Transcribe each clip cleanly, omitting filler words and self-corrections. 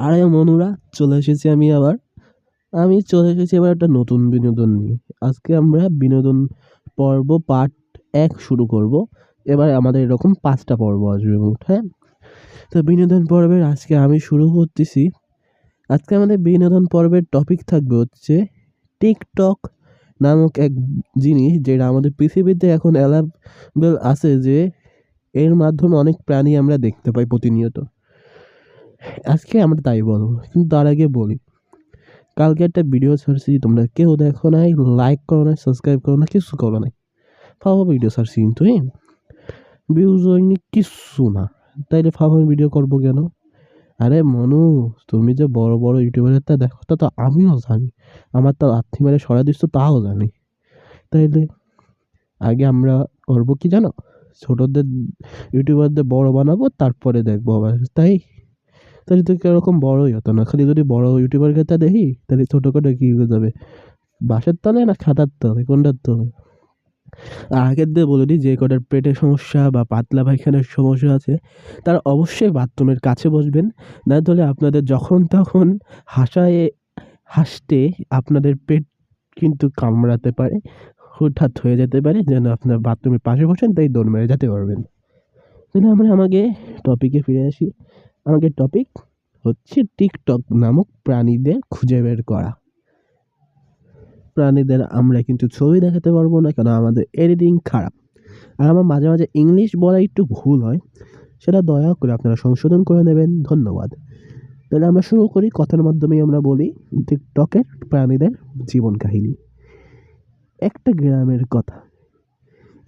আরে মনুরা, চলে এসেছি আমি চলে এসেছি এবার একটা নতুন বিনোদন নিয়ে। আজকে আমরা বিনোদন পর্ব পার্ট 1 শুরু করব। এবার আমাদের এরকম 5টা পর্ব আসবে মোট, হ্যাঁ? তো বিনোদন পর্বের আজকে আমি শুরু করতেছি। আজকে আমাদের বিনোদন পর্বের টপিক থাকবে হচ্ছে টিকটক নামক এক জিনিস, যেটা আমাদের পৃথিবীতে এখন অ্যাভেলেবল আছে, যে এর মাধ্যমে অনেক প্রাণী আমরা দেখতে পাই প্রতিনিয়ত। আজকে আমরা তাই বলবো, কিন্তু তার আগে বলি, কালকে একটা ভিডিও ছাড়ছি, তোমরা কেউ দেখো নাই, লাইক করো না, সাবস্ক্রাইব করো না, কিছু করো নাই। ফাওয়া ভিডিও ছাড়ছি কিন্তু ভিউজ হয়নি কিচ্ছু না। তাইলে ফাওয়া ভিডিও করবো কেন? আরে মনু, তুমি যে বড় বড় ইউটিউবারের তা দেখো, তা তো আমিও জানি। আমার তো লাথি মেরে সরাই দিচ্ছ তাও জানি। তাইলে আগে আমরা করবো কি জানো? ছোটদের ইউটিউবারদের বড় বানাবো, তারপরে দেখবো আবার, তাই? তাহলে তো এরকম বড়ই হতো না। খালি যদি বড় ইউটিউবার কে দেখি, তাহলে ছোট করে কি হয়ে যাবে? বাঁশের তলে না খাতার তলে, কোনটার তলে? আর আগের দিয়ে বলে দিই, যে কটার পেটের সমস্যা বা পাতলা পায়খানার সমস্যা আছে, তারা অবশ্যই বাথরুমের কাছে বসবেন। না হলে আপনাদের যখন তখন হাসায় হাসতে আপনাদের পেট কিন্তু কামড়াতে পারে, হুটহাট হয়ে যেতে পারে, যেন আপনার বাথরুমের পাশে বসেন, তাই দৌড় মেরে যেতে পারবেন। তাহলে আমরা আমাকে টপিকে ফিরে আসি। আমাদের টপিক হচ্ছে টিকটক নামক প্রাণীদের খুঁজে বের করা। প্রাণীদের আমরা কিন্তু ছবি দেখাতে পারবো না, কারণ আমাদের এডিটিং খারাপ। আর আমার মাঝে মাঝে ইংলিশ বলা একটু ভুল হয়, সেটা দয়া করে আপনারা সংশোধন করে নেবেন, ধন্যবাদ। তাহলে আমরা শুরু করি, কথার মাধ্যমেই আমরা বলি টিকটকের প্রাণীদের জীবন কাহিনী। একটা গ্রামের কথা।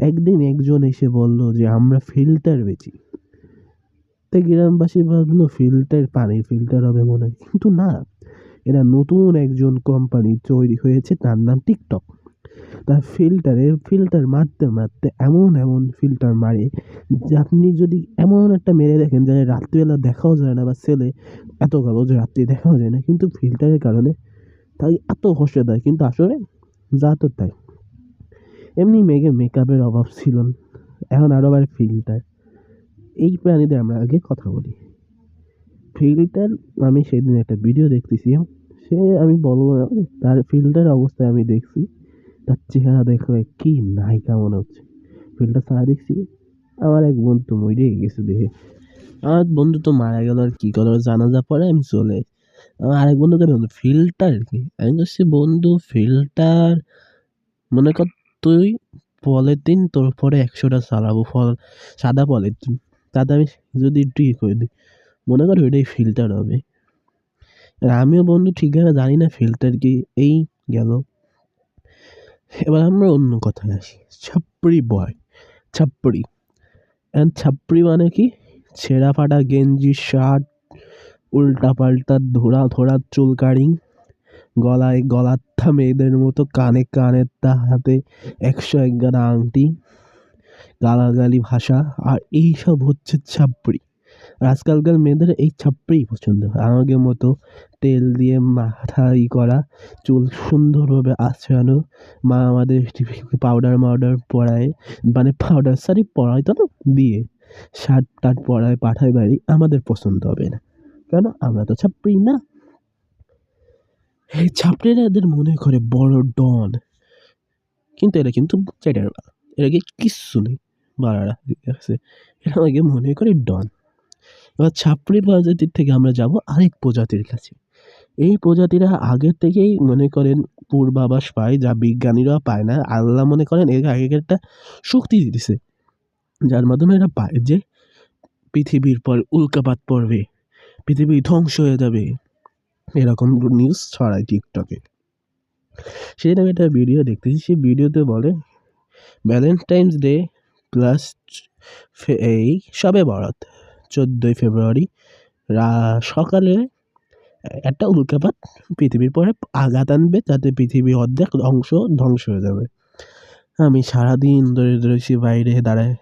একদিন একজন এসে বলল যে আমরা ফিল্টার বেচি। তাই গ্রামবাসী ভাবলো ফিল্টার, পানির ফিল্টার হবে মনে হয়, কিন্তু না, এরা নতুন একজন কোম্পানি তৈরি হয়েছে, তার নাম টিকটক। তার ফিল্টার মারতে মারতে এমন এমন ফিল্টার মারে, যে আপনি যদি এমন একটা মেরে দেখেন যে রাত্রিবেলা দেখাও যায় না, বা ছেলে এত কালো যে রাত্রি দেখাও যায় না, কিন্তু ফিল্টারের কারণে তাই এত হসে দেয়, কিন্তু আসলে যা তো তাই। এমনি মেঘে মেকআপের অভাব ছিল না, এখন আরো আবার ফিল্টার। এই প্রাণীদের আমরা আগে কথা বলি। ফিল্টার, আমি সেদিন একটা ভিডিও দেখতেছি, সে আমি বলবো না, তার ফিল্টার অবস্থায় আমি দেখছি, তার চেহারা দেখলে কি নায়িকা মনে হচ্ছে। ফিল্টার ছাড়া দেখছি, আমার এক বন্ধু মরে গেছে দেখে। আমার বন্ধু তো মারা গেল, আর কি করো, জানাজা পরে আমি চলে যাই। আমার আরেক বন্ধু কে, বন্ধু ফিল্টার কি? আমি বলছি বন্ধু ফিল্টার মনে কর তুই পলিথিন, তোর পরে 100টা চালাবো ফল, সাদা পলিথিন, তাতে আমি যদি একটু করে দিই, মনে কর ওইটাই ফিল্টার হবে। আর আমিও বন্ধু ঠিকভাবে জানি না ফিল্টার কি। এই গেল। এবার আমরা অন্য কথায় আসি। ছাপড়ি বয়, ছাপড়ি। এন্ড ছাপড়ি মানে কি? ছেঁড়া ফাটা গেঞ্জি, শার্ট, উল্টা পাল্টা ধোড়া ধোড়া চুল কাটিং, গলায় গলাত্থা মেয়েদের মতো, কানে কানের তা, হাতে 101 গাদা আংটি, গালাগালি ভাষা, আর এইসব হচ্ছে ছাপড়ি। আর আজকালকার মেয়েদের এই ছাপড়িই পছন্দ হয়। আমাদের মতো তেল দিয়ে মাথা করা, চুল সুন্দরভাবে আঁচড়ানো, মা আমাদের পাউডার মাউডার পরায়, মানে পাউডার সারি পরায় তো না, দিয়ে শার্ট টার্ট পরায় পাঠায় বাড়ি, আমাদের পছন্দ হবে না। কেন? আমরা তো ছাপড়ি না। এই ছাপড়িরা এদের মনে করে বড় ডন, কিন্তু এরা কিন্তু চেটার বাল। এরা কি কিচ্ছু নেই বাড়ারা, ঠিক আছে? এরা আমাকে মনে করে ডন। এবার ছাপড়ি প্রজাতির থেকে আমরা যাব আরেক প্রজাতির কাছে। এই প্রজাতিরা আগের থেকেই মনে করেন পূর্বাভাস পায়, যা বিজ্ঞানীরা পায় না। আল্লাহ মনে করেন এর আগে একটা শক্তি দিতেছে, যার মাধ্যমে এরা পায় যে পৃথিবীর পর উল্কাপাত পড়বে, পৃথিবী ধ্বংস হয়ে যাবে, এরকম নিউজ ছড়ায় টিকটকে। সেটা আমি একটা ভিডিও দেখতেছি, সেই ভিডিওতে বলে ভ্যালেন্টাইন্স ডে প্লাস এই সবে বরাত 14ই ফেব্রুয়ারি সকালে একটা উল্কাপাত পৃথিবীর পরে আঘাত আনবে, যাতে পৃথিবী অর্ধেক ধ্বংস হয়ে যাবে। আমি সারাদিন ধরে রয়েছি বাইরে দাঁড়ায়,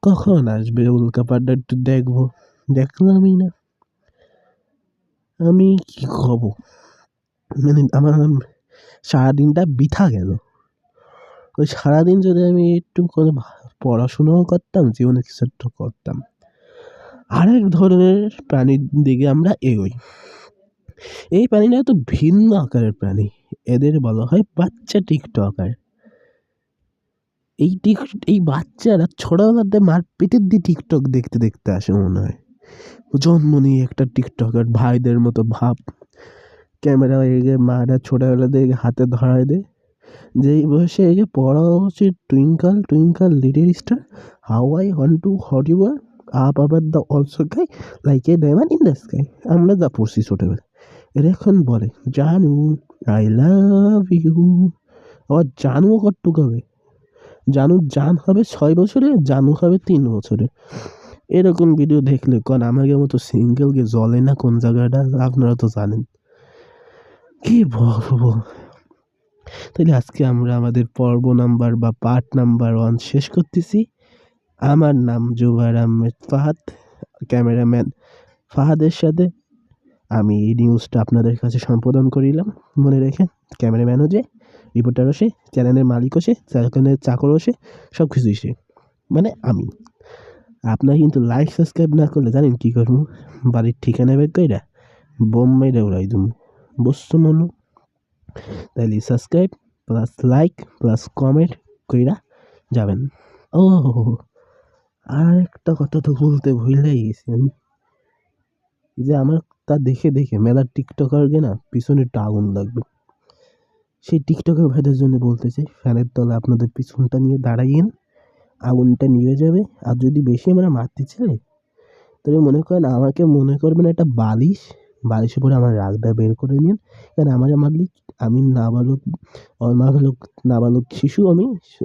কখন আসবে উল্কাপাতটা একটু দেখবো, দেখলামই না। আমি কি হব, মানে আমার সারাদিনটা বৃথা গেল। ওই সারাদিন যদি আমি একটু কোনো পড়াশোনাও করতাম, জীবনে কিছু একটা করতাম। আরেক ধরনের প্রাণীর দিকে আমরা এগোই। এই প্রাণীরা তো ভিন্ন আকারের প্রাণী, এদের বলা হয় বাচ্চা টিকটকার। এই বাচ্চারা ছোটবেলাতে মার পেটের দিয়ে টিকটক দেখতে দেখতে আসে মনে হয়। জন্ম নিয়ে একটা টিকটকার ভাইদের মতো ভাব, ক্যামেরা এগে মারা ছোটবেলা থেকে হাতে ধরায় দেয়, যেই বয়সে এগে পড়া উচিত twinkle twinkle little star, how I wonder what you are, up above the world so high, like a diamond in the sky. আমরা যা পড়ছি ছোটবেলা, এরা এখন বলে জানু আই লাভ ইউ। আবার জানুও কটুক হবে, জানু জান হবে 6 বছরে, জানু হবে 3 বছরে। এরকম ভিডিও দেখলে কোন আমাকে মতো সিঙ্গেলকে জ্বলে না কোন জায়গাটা, আপনারা তো জানেন। কি বলবো। তাহলে আজকে আমরা আমাদের পর্ব নাম্বার বা পার্ট নাম্বার 1 শেষ করতেছি। আমার নাম জুবাইর আহমেদ ফাহাদ, ক্যামেরাম্যান ফাহাদের সাথে আমি এই নিউজটা আপনাদের কাছে সম্পাদন করিলাম। মনে রেখেন, ক্যামেরাম্যানও যে, রিপোর্টারও সে, চ্যানেলের মালিকও সে, চ্যানেলের চাকরও সে, সব কিছুই সে, মানে আমি। আপনার কিন্তু লাইক সাবস্ক্রাইব না করলে জানেন কী করবো? বাড়ির ঠিকানা বের কইরা বোম মেরে উড়াই দিমু, বুঝছো মনু? তাইলে subscribe plus like plus comment কইরা যাবেন। ও, আর একটা কথা তো বলতে ভুলেই গেছি আমি, যে আমার তা দেখে দেখে মেলা টিকটকারকে না পিছনে একটা আগুন লাগবে। সেই টিকটকার ভাইদের জন্য বলতে চাই, ফ্যানের তলে আপনাদের পিছনটা নিয়ে দাঁড়াইয়েন, আগুনটা নিভে যাবে। আর যদি বেশি আমরা মারতে চাই, তবে মনে করেন আমাকে মনে করবেন একটা বালিশ, বালিশের পরে আমার রাগটা বের করে নিন। কারণ আমার মারলে আমি নাবালক, নাবালক শিশু আমি।